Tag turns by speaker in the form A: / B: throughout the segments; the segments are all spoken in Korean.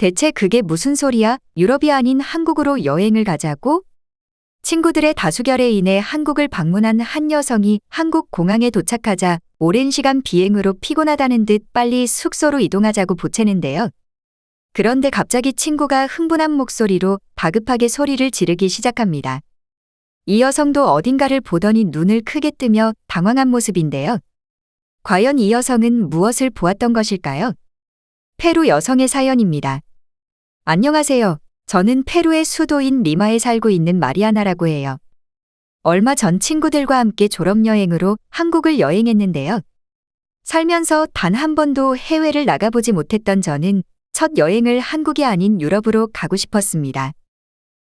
A: 대체 그게 무슨 소리야? 유럽이 아닌 한국으로 여행을 가자고? 친구들의 다수결에 인해 한국을 방문한 한 여성이 한국 공항에 도착하자 오랜 시간 비행으로 피곤하다는 듯 빨리 숙소로 이동하자고 보채는데요. 그런데 갑자기 친구가 흥분한 목소리로 다급하게 소리를 지르기 시작합니다. 이 여성도 어딘가를 보더니 눈을 크게 뜨며 당황한 모습인데요. 과연 이 여성은 무엇을 보았던 것일까요? 페루 여성의 사연입니다. 안녕하세요. 저는 페루의 수도인 리마에 살고 있는 마리아나라고 해요. 얼마 전 친구들과 함께 졸업여행으로 한국을 여행했는데요. 살면서 단 한 번도 해외를 나가보지 못했던 저는 첫 여행을 한국이 아닌 유럽으로 가고 싶었습니다.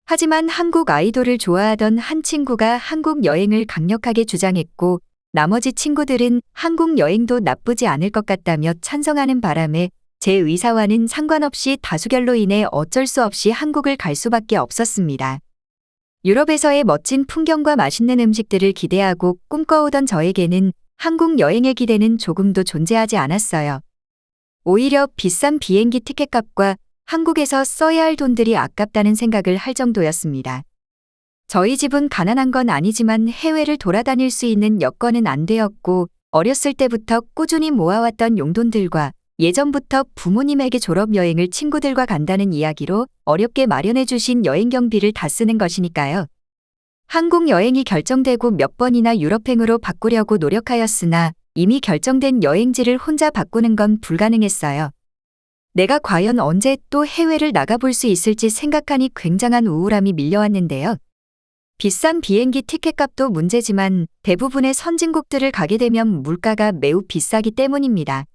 A: 하지만 한국 아이돌을 좋아하던 한 친구가 한국 여행을 강력하게 주장했고 나머지 친구들은 한국 여행도 나쁘지 않을 것 같다며 찬성하는 바람에 제 의사와는 상관없이 다수결로 인해 어쩔 수 없이 한국을 갈 수밖에 없었습니다. 유럽에서의 멋진 풍경과 맛있는 음식들을 기대하고 꿈꿔오던 저에게는 한국 여행의 기대는 조금도 존재하지 않았어요. 오히려 비싼 비행기 티켓값과 한국에서 써야 할 돈들이 아깝다는 생각을 할 정도였습니다. 저희 집은 가난한 건 아니지만 해외를 돌아다닐 수 있는 여건은 안 되었고 어렸을 때부터 꾸준히 모아왔던 용돈들과 예전부터 부모님에게 졸업여행을 친구들과 간다는 이야기로 어렵게 마련해 주신 여행 경비를 다 쓰는 것이니까요. 한국 여행이 결정되고 몇 번이나 유럽행으로 바꾸려고 노력하였으나 이미 결정된 여행지를 혼자 바꾸는 건 불가능했어요. 내가 과연 언제 또 해외를 나가볼 수 있을지 생각하니 굉장한 우울함이 밀려왔는데요. 비싼 비행기 티켓값도 문제지만 대부분의 선진국들을 가게 되면 물가가 매우 비싸기 때문입니다.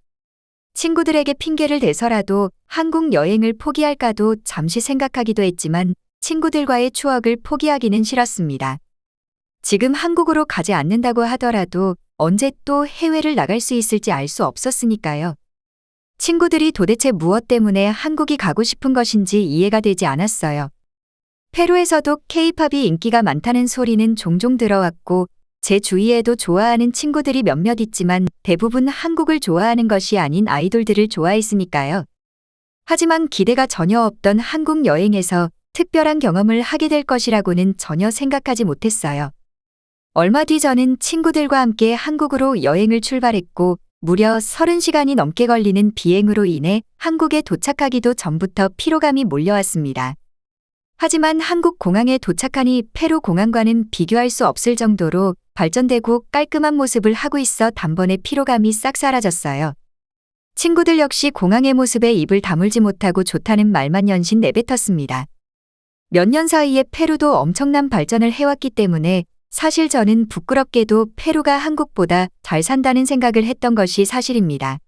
A: 친구들에게 핑계를 대서라도 한국 여행을 포기할까도 잠시 생각하기도 했지만 친구들과의 추억을 포기하기는 싫었습니다. 지금 한국으로 가지 않는다고 하더라도 언제 또 해외를 나갈 수 있을지 알 수 없었으니까요. 친구들이 도대체 무엇 때문에 한국이 가고 싶은 것인지 이해가 되지 않았어요. 페루에서도 K-팝이 인기가 많다는 소리는 종종 들어왔고 제 주위에도 좋아하는 친구들이 몇몇 있지만 대부분 한국을 좋아하는 것이 아닌 아이돌들을 좋아했으니까요. 하지만 기대가 전혀 없던 한국 여행에서 특별한 경험을 하게 될 것이라고는 전혀 생각하지 못했어요. 얼마 뒤 저는 친구들과 함께 한국으로 여행을 출발했고 무려 30시간이 넘게 걸리는 비행으로 인해 한국에 도착하기도 전부터 피로감이 몰려왔습니다. 하지만 한국 공항에 도착하니 페루 공항과는 비교할 수 없을 정도로 발전되고 깔끔한 모습을 하고 있어 단번에 피로감이 싹 사라졌어요. 친구들 역시 공항의 모습에 입을 다물지 못하고 좋다는 말만 연신 내뱉었습니다. 몇 년 사이에 페루도 엄청난 발전을 해왔기 때문에 사실 저는 부끄럽게도 페루가 한국보다 잘 산다는 생각을 했던 것이 사실입니다.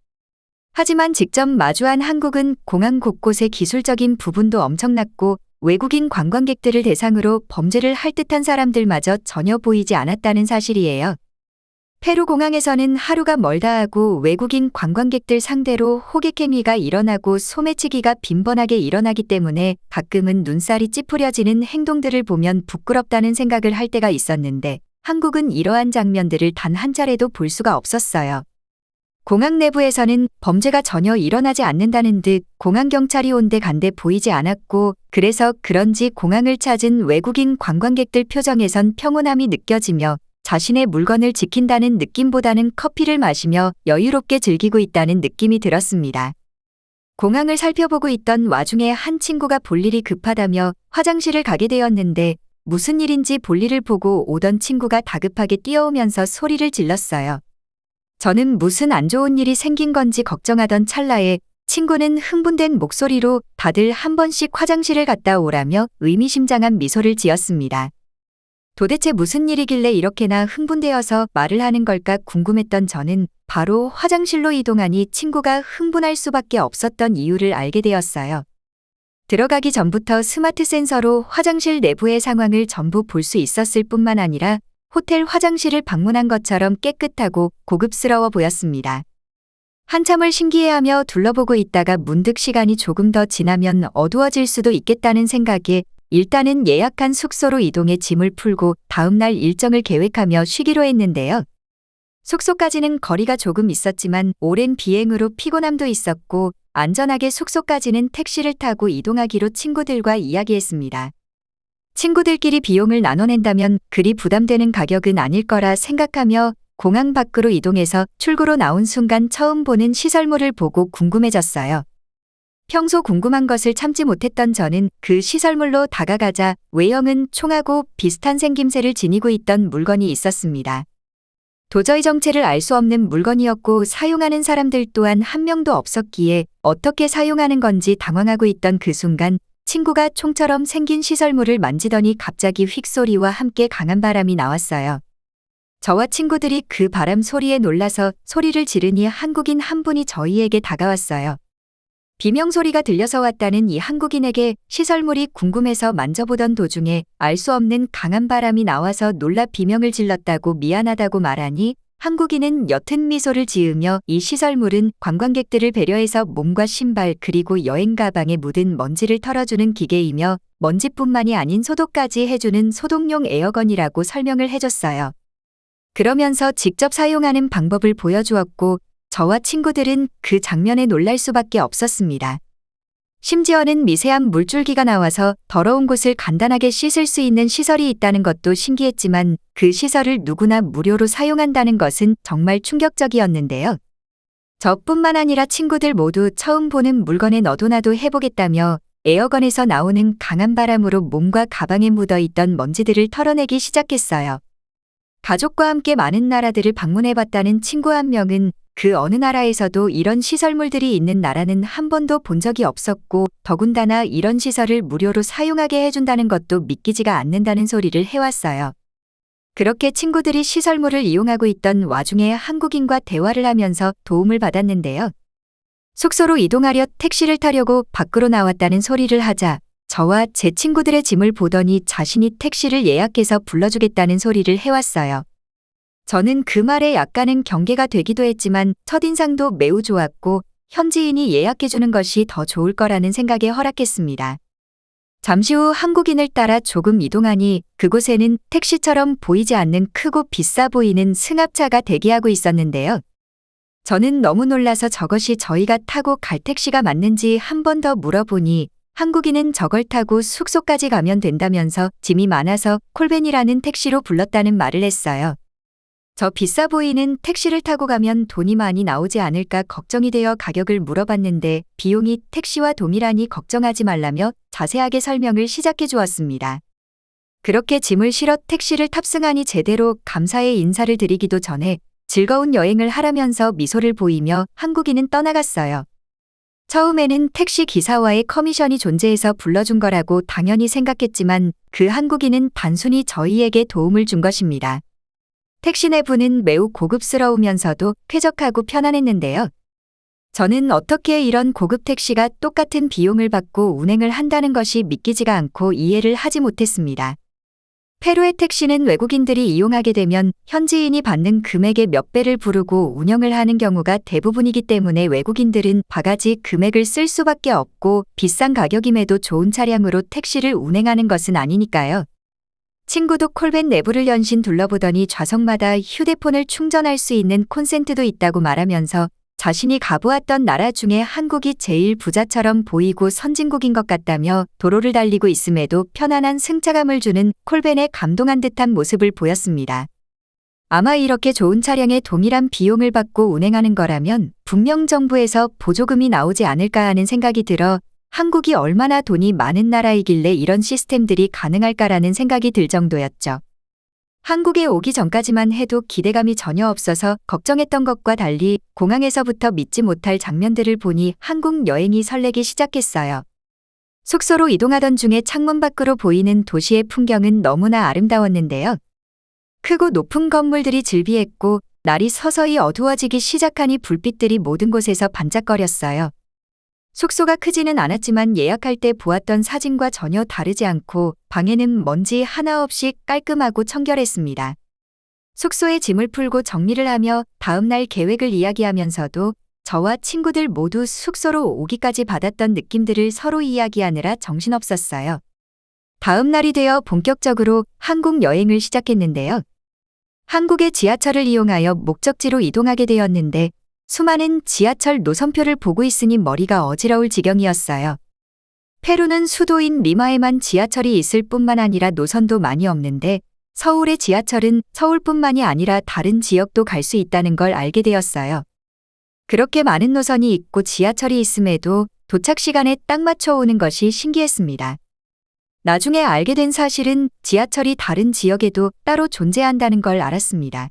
A: 하지만 직접 마주한 한국은 공항 곳곳의 기술적인 부분도 엄청났고 외국인 관광객들을 대상으로 범죄를 할 듯한 사람들마저 전혀 보이지 않았다는 사실이에요. 페루 공항에서는 하루가 멀다 하고 외국인 관광객들 상대로 호객행위가 일어나고 소매치기가 빈번하게 일어나기 때문에 가끔은 눈살이 찌푸려지는 행동들을 보면 부끄럽다는 생각을 할 때가 있었는데 한국은 이러한 장면들을 단 한 차례도 볼 수가 없었어요. 공항 내부에서는 범죄가 전혀 일어나지 않는다는 듯 공항 경찰이 온데 간데 보이지 않았고 그래서 그런지 공항을 찾은 외국인 관광객들 표정에선 평온함이 느껴지며 자신의 물건을 지킨다는 느낌보다는 커피를 마시며 여유롭게 즐기고 있다는 느낌이 들었습니다. 공항을 살펴보고 있던 와중에 한 친구가 볼일이 급하다며 화장실을 가게 되었는데 무슨 일인지 볼일을 보고 오던 친구가 다급하게 뛰어오면서 소리를 질렀어요. 저는 무슨 안 좋은 일이 생긴 건지 걱정하던 찰나에 친구는 흥분된 목소리로 다들 한 번씩 화장실을 갔다 오라며 의미심장한 미소를 지었습니다. 도대체 무슨 일이길래 이렇게나 흥분되어서 말을 하는 걸까 궁금했던 저는 바로 화장실로 이동하니 친구가 흥분할 수밖에 없었던 이유를 알게 되었어요. 들어가기 전부터 스마트 센서로 화장실 내부의 상황을 전부 볼 수 있었을 뿐만 아니라 호텔 화장실을 방문한 것처럼 깨끗하고 고급스러워 보였습니다. 한참을 신기해하며 둘러보고 있다가 문득 시간이 조금 더 지나면 어두워질 수도 있겠다는 생각에 일단은 예약한 숙소로 이동해 짐을 풀고 다음날 일정을 계획하며 쉬기로 했는데요. 숙소까지는 거리가 조금 있었지만 오랜 비행으로 피곤함도 있었고 안전하게 숙소까지는 택시를 타고 이동하기로 친구들과 이야기했습니다. 친구들끼리 비용을 나눠낸다면 그리 부담되는 가격은 아닐 거라 생각하며 공항 밖으로 이동해서 출구로 나온 순간 처음 보는 시설물을 보고 궁금해졌어요. 평소 궁금한 것을 참지 못했던 저는 그 시설물로 다가가자 외형은 총하고 비슷한 생김새를 지니고 있던 물건이 있었습니다. 도저히 정체를 알 수 없는 물건이었고 사용하는 사람들 또한 한 명도 없었기에 어떻게 사용하는 건지 당황하고 있던 그 순간 친구가 총처럼 생긴 시설물을 만지더니 갑자기 휙 소리와 함께 강한 바람이 나왔어요. 저와 친구들이 그 바람 소리에 놀라서 소리를 지르니 한국인 한 분이 저희에게 다가왔어요. 비명소리가 들려서 왔다는 이 한국인에게 시설물이 궁금해서 만져보던 도중에 알 수 없는 강한 바람이 나와서 놀라 비명을 질렀다고 미안하다고 말하니 한국인은 옅은 미소를 지으며 이 시설물은 관광객들을 배려해서 몸과 신발 그리고 여행 가방에 묻은 먼지를 털어주는 기계이며 먼지뿐만이 아닌 소독까지 해주는 소독용 에어건이라고 설명을 해줬어요. 그러면서 직접 사용하는 방법을 보여주었고 저와 친구들은 그 장면에 놀랄 수밖에 없었습니다. 심지어는 미세한 물줄기가 나와서 더러운 곳을 간단하게 씻을 수 있는 시설이 있다는 것도 신기했지만 그 시설을 누구나 무료로 사용한다는 것은 정말 충격적이었는데요. 저뿐만 아니라 친구들 모두 처음 보는 물건에 너도나도 해보겠다며 에어건에서 나오는 강한 바람으로 몸과 가방에 묻어있던 먼지들을 털어내기 시작했어요. 가족과 함께 많은 나라들을 방문해봤다는 친구 한 명은 그 어느 나라에서도 이런 시설물들이 있는 나라는 한 번도 본 적이 없었고 더군다나 이런 시설을 무료로 사용하게 해준다는 것도 믿기지가 않는다는 소리를 해왔어요. 그렇게 친구들이 시설물을 이용하고 있던 와중에 한국인과 대화를 하면서 도움을 받았는데요. 숙소로 이동하려 택시를 타려고 밖으로 나왔다는 소리를 하자 저와 제 친구들의 짐을 보더니 자신이 택시를 예약해서 불러주겠다는 소리를 해왔어요. 저는 그 말에 약간은 경계가 되기도 했지만 첫인상도 매우 좋았고 현지인이 예약해주는 것이 더 좋을 거라는 생각에 허락했습니다. 잠시 후 한국인을 따라 조금 이동하니 그곳에는 택시처럼 보이지 않는 크고 비싸 보이는 승합차가 대기하고 있었는데요. 저는 너무 놀라서 저것이 저희가 타고 갈 택시가 맞는지 한 번 더 물어보니 한국인은 저걸 타고 숙소까지 가면 된다면서 짐이 많아서 콜벤이라는 택시로 불렀다는 말을 했어요. 저 비싸 보이는 택시를 타고 가면 돈이 많이 나오지 않을까 걱정이 되어 가격을 물어봤는데 비용이 택시와 동일하니 걱정하지 말라며 자세하게 설명을 시작해 주었습니다. 그렇게 짐을 실어 택시를 탑승하니 제대로 감사의 인사를 드리기도 전에 즐거운 여행을 하라면서 미소를 보이며 한국인은 떠나갔어요. 처음에는 택시 기사와의 커미션이 존재해서 불러준 거라고 당연히 생각했지만 그 한국인은 단순히 저희에게 도움을 준 것입니다. 택시 내부는 매우 고급스러우면서도 쾌적하고 편안했는데요. 저는 어떻게 이런 고급 택시가 똑같은 비용을 받고 운행을 한다는 것이 믿기지가 않고 이해를 하지 못했습니다. 페루의 택시는 외국인들이 이용하게 되면 현지인이 받는 금액의 몇 배를 부르고 운영을 하는 경우가 대부분이기 때문에 외국인들은 바가지 금액을 쓸 수밖에 없고 비싼 가격임에도 좋은 차량으로 택시를 운행하는 것은 아니니까요. 친구도 콜벤 내부를 연신 둘러보더니 좌석마다 휴대폰을 충전할 수 있는 콘센트도 있다고 말하면서 자신이 가보았던 나라 중에 한국이 제일 부자처럼 보이고 선진국인 것 같다며 도로를 달리고 있음에도 편안한 승차감을 주는 콜벤에 감동한 듯한 모습을 보였습니다. 아마 이렇게 좋은 차량에 동일한 비용을 받고 운행하는 거라면 분명 정부에서 보조금이 나오지 않을까 하는 생각이 들어 한국이 얼마나 돈이 많은 나라이길래 이런 시스템들이 가능할까라는 생각이 들 정도였죠. 한국에 오기 전까지만 해도 기대감이 전혀 없어서 걱정했던 것과 달리 공항에서부터 믿지 못할 장면들을 보니 한국 여행이 설레기 시작했어요. 숙소로 이동하던 중에 창문 밖으로 보이는 도시의 풍경은 너무나 아름다웠는데요. 크고 높은 건물들이 즐비했고 날이 서서히 어두워지기 시작하니 불빛들이 모든 곳에서 반짝거렸어요. 숙소가 크지는 않았지만 예약할 때 보았던 사진과 전혀 다르지 않고 방에는 먼지 하나 없이 깔끔하고 청결했습니다. 숙소에 짐을 풀고 정리를 하며 다음날 계획을 이야기하면서도 저와 친구들 모두 숙소로 오기까지 받았던 느낌들을 서로 이야기하느라 정신없었어요. 다음 날이 되어 본격적으로 한국 여행을 시작했는데요. 한국의 지하철을 이용하여 목적지로 이동하게 되었는데 수많은 지하철 노선표를 보고 있으니 머리가 어지러울 지경이었어요. 페루는 수도인 리마에만 지하철이 있을 뿐만 아니라 노선도 많이 없는데 서울의 지하철은 서울뿐만이 아니라 다른 지역도 갈 수 있다는 걸 알게 되었어요. 그렇게 많은 노선이 있고 지하철이 있음에도 도착 시간에 딱 맞춰 오는 것이 신기했습니다. 나중에 알게 된 사실은 지하철이 다른 지역에도 따로 존재한다는 걸 알았습니다.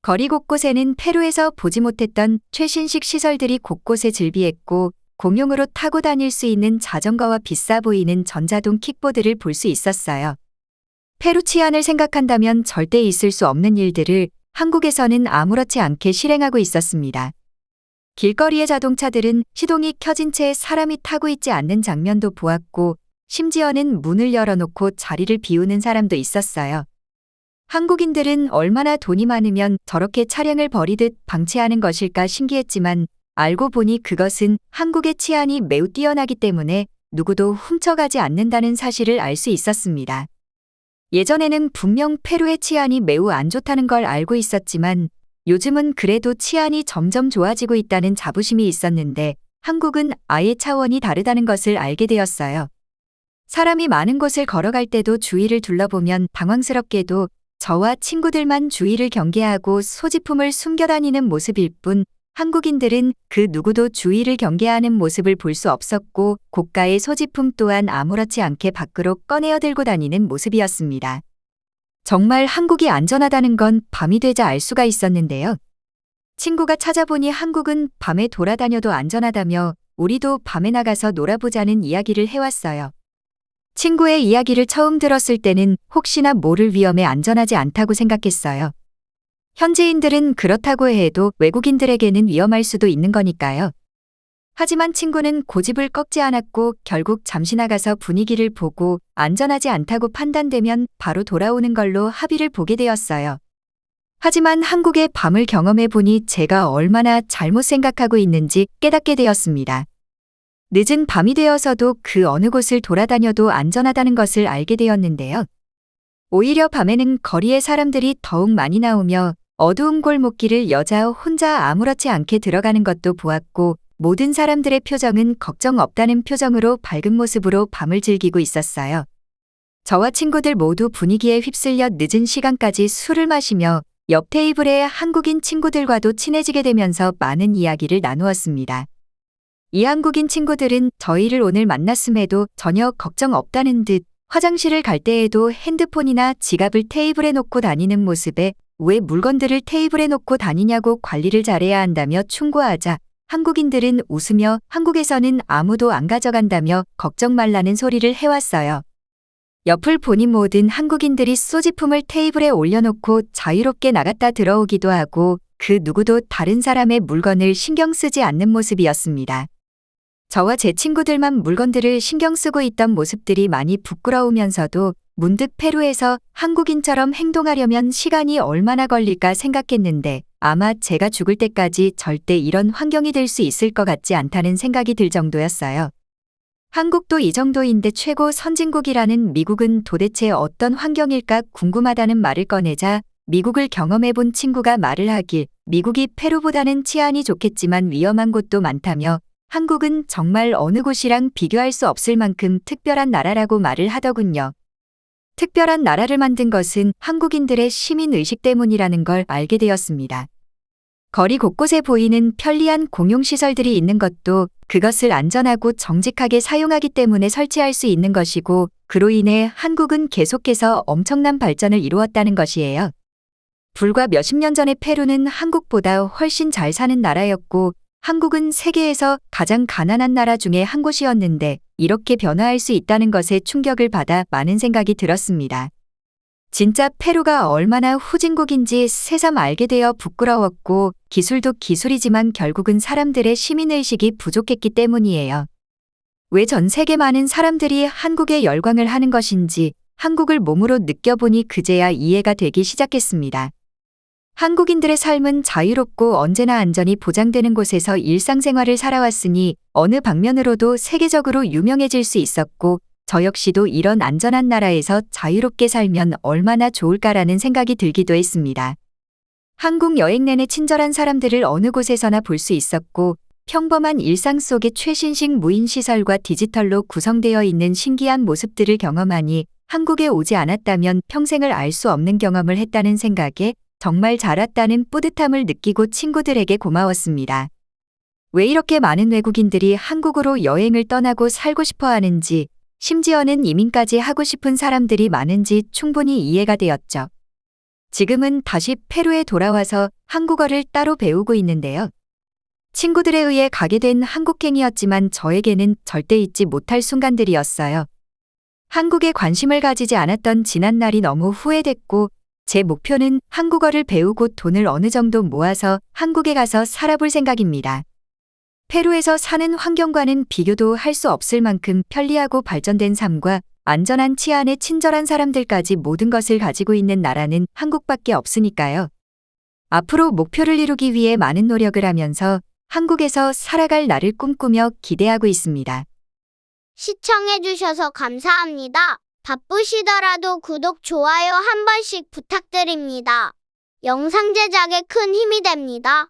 A: 거리 곳곳에는 페루에서 보지 못했던 최신식 시설들이 곳곳에 즐비했고 공용으로 타고 다닐 수 있는 자전거와 비싸 보이는 전자동 킥보드를 볼 수 있었어요. 페루 치안을 생각한다면 절대 있을 수 없는 일들을 한국에서는 아무렇지 않게 실행하고 있었습니다. 길거리의 자동차들은 시동이 켜진 채 사람이 타고 있지 않는 장면도 보았고 심지어는 문을 열어놓고 자리를 비우는 사람도 있었어요. 한국인들은 얼마나 돈이 많으면 저렇게 차량을 버리듯 방치하는 것일까 신기했지만 알고 보니 그것은 한국의 치안이 매우 뛰어나기 때문에 누구도 훔쳐가지 않는다는 사실을 알 수 있었습니다. 예전에는 분명 페루의 치안이 매우 안 좋다는 걸 알고 있었지만 요즘은 그래도 치안이 점점 좋아지고 있다는 자부심이 있었는데 한국은 아예 차원이 다르다는 것을 알게 되었어요. 사람이 많은 곳을 걸어갈 때도 주위를 둘러보면 당황스럽게도 저와 친구들만 주위를 경계하고 소지품을 숨겨다니는 모습일 뿐 한국인들은 그 누구도 주위를 경계하는 모습을 볼 수 없었고 고가의 소지품 또한 아무렇지 않게 밖으로 꺼내어 들고 다니는 모습이었습니다. 정말 한국이 안전하다는 건 밤이 되자 알 수가 있었는데요. 친구가 찾아보니 한국은 밤에 돌아다녀도 안전하다며 우리도 밤에 나가서 놀아보자는 이야기를 해왔어요. 친구의 이야기를 처음 들었을 때는 혹시나 모를 위험에 안전하지 않다고 생각했어요. 현지인들은 그렇다고 해도 외국인들에게는 위험할 수도 있는 거니까요. 하지만 친구는 고집을 꺾지 않았고 결국 잠시 나가서 분위기를 보고 안전하지 않다고 판단되면 바로 돌아오는 걸로 합의를 보게 되었어요. 하지만 한국의 밤을 경험해 보니 제가 얼마나 잘못 생각하고 있는지 깨닫게 되었습니다. 늦은 밤이 되어서도 그 어느 곳을 돌아다녀도 안전하다는 것을 알게 되었는데요. 오히려 밤에는 거리에 사람들이 더욱 많이 나오며 어두운 골목길을 여자 혼자 아무렇지 않게 들어가는 것도 보았고 모든 사람들의 표정은 걱정 없다는 표정으로 밝은 모습으로 밤을 즐기고 있었어요. 저와 친구들 모두 분위기에 휩쓸려 늦은 시간까지 술을 마시며 옆 테이블의 한국인 친구들과도 친해지게 되면서 많은 이야기를 나누었습니다. 이 한국인 친구들은 저희를 오늘 만났음에도 전혀 걱정 없다는 듯 화장실을 갈 때에도 핸드폰이나 지갑을 테이블에 놓고 다니는 모습에 왜 물건들을 테이블에 놓고 다니냐고 관리를 잘해야 한다며 충고하자 한국인들은 웃으며 한국에서는 아무도 안 가져간다며 걱정 말라는 소리를 해왔어요. 옆을 보니 모든 한국인들이 소지품을 테이블에 올려놓고 자유롭게 나갔다 들어오기도 하고 그 누구도 다른 사람의 물건을 신경 쓰지 않는 모습이었습니다. 저와 제 친구들만 물건들을 신경 쓰고 있던 모습들이 많이 부끄러우면서도 문득 페루에서 한국인처럼 행동하려면 시간이 얼마나 걸릴까 생각했는데 아마 제가 죽을 때까지 절대 이런 환경이 될 수 있을 것 같지 않다는 생각이 들 정도였어요. 한국도 이 정도인데 최고 선진국이라는 미국은 도대체 어떤 환경일까 궁금하다는 말을 꺼내자 미국을 경험해본 친구가 말을 하길 미국이 페루보다는 치안이 좋겠지만 위험한 곳도 많다며 한국은 정말 어느 곳이랑 비교할 수 없을 만큼 특별한 나라라고 말을 하더군요. 특별한 나라를 만든 것은 한국인들의 시민의식 때문이라는 걸 알게 되었습니다. 거리 곳곳에 보이는 편리한 공용시설들이 있는 것도 그것을 안전하고 정직하게 사용하기 때문에 설치할 수 있는 것이고 그로 인해 한국은 계속해서 엄청난 발전을 이루었다는 것이에요. 불과 몇십 년 전에 페루는 한국보다 훨씬 잘 사는 나라였고 한국은 세계에서 가장 가난한 나라 중에 한 곳이었는데 이렇게 변화할 수 있다는 것에 충격을 받아 많은 생각이 들었습니다. 진짜 페루가 얼마나 후진국인지 새삼 알게 되어 부끄러웠고 기술도 기술이지만 결국은 사람들의 시민의식이 부족했기 때문이에요. 왜 전 세계 많은 사람들이 한국에 열광을 하는 것인지 한국을 몸으로 느껴보니 그제야 이해가 되기 시작했습니다. 한국인들의 삶은 자유롭고 언제나 안전이 보장되는 곳에서 일상생활을 살아왔으니 어느 방면으로도 세계적으로 유명해질 수 있었고 저 역시도 이런 안전한 나라에서 자유롭게 살면 얼마나 좋을까라는 생각이 들기도 했습니다. 한국 여행 내내 친절한 사람들을 어느 곳에서나 볼 수 있었고 평범한 일상 속의 최신식 무인시설과 디지털로 구성되어 있는 신기한 모습들을 경험하니 한국에 오지 않았다면 평생을 알 수 없는 경험을 했다는 생각에 정말 잘 왔다는 뿌듯함을 느끼고 친구들에게 고마웠습니다. 왜 이렇게 많은 외국인들이 한국으로 여행을 떠나고 살고 싶어 하는지, 심지어는 이민까지 하고 싶은 사람들이 많은지 충분히 이해가 되었죠. 지금은 다시 페루에 돌아와서 한국어를 따로 배우고 있는데요. 친구들에 의해 가게 된 한국행이었지만 저에게는 절대 잊지 못할 순간들이었어요. 한국에 관심을 가지지 않았던 지난 날이 너무 후회됐고 제 목표는 한국어를 배우고 돈을 어느 정도 모아서 한국에 가서 살아볼 생각입니다. 페루에서 사는 환경과는 비교도 할 수 없을 만큼 편리하고 발전된 삶과 안전한 치안에 친절한 사람들까지 모든 것을 가지고 있는 나라는 한국밖에 없으니까요. 앞으로 목표를 이루기 위해 많은 노력을 하면서 한국에서 살아갈 날을 꿈꾸며 기대하고 있습니다.
B: 시청해주셔서 감사합니다. 바쁘시더라도 구독, 좋아요 한 번씩 부탁드립니다. 영상 제작에 큰 힘이 됩니다.